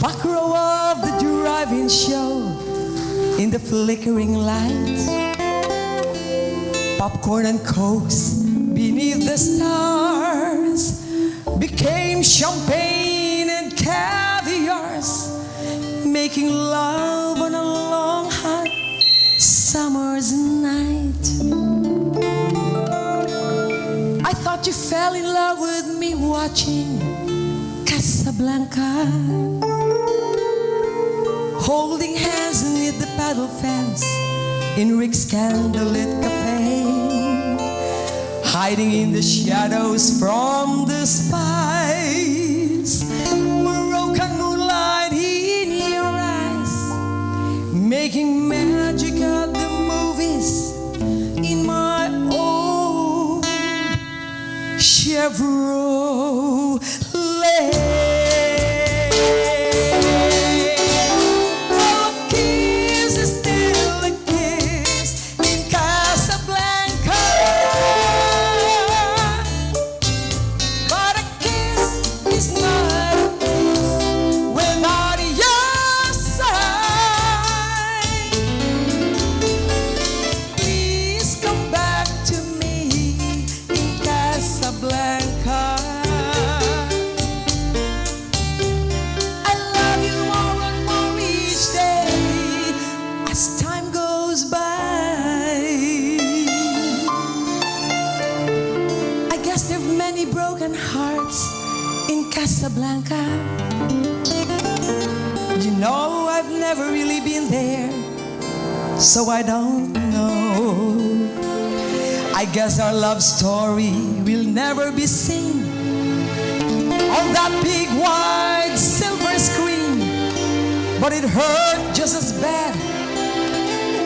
back row of the drive-in show, in the flickering light, popcorn and cokes beneath the stars became champagne and caviars, making love on a long hot summer's night. I thought you fell in love with me watching Casablanca, holding hands beneath the paddle fence in Rick's candlelit cafe, hiding in the shadows from the spies, Moroccan moonlight in your eyes, making magic at the movies in my old Chevrolet. Broken hearts in Casablanca. You know I've never really been there, so I don't know. I guess our love story will never be seen on that big wide silver screen, but it hurt just as bad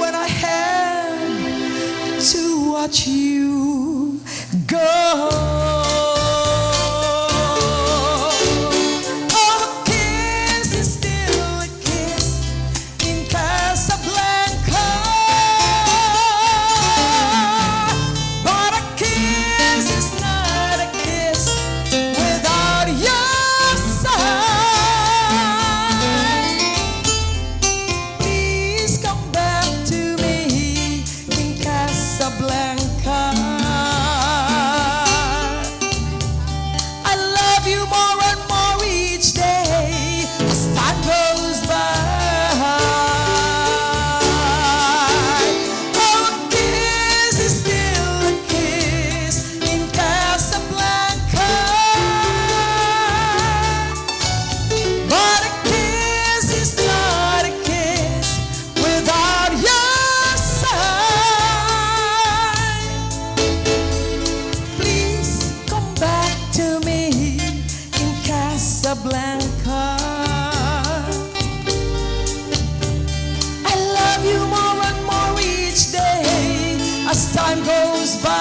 when I had to watch you go. Casablanca, I love you more and more each day as time goes by. Oh, a kiss is still a kiss in Casablanca, but a kiss is not a kiss without your sign. Casablanca, I love you more and more each day as time goes by.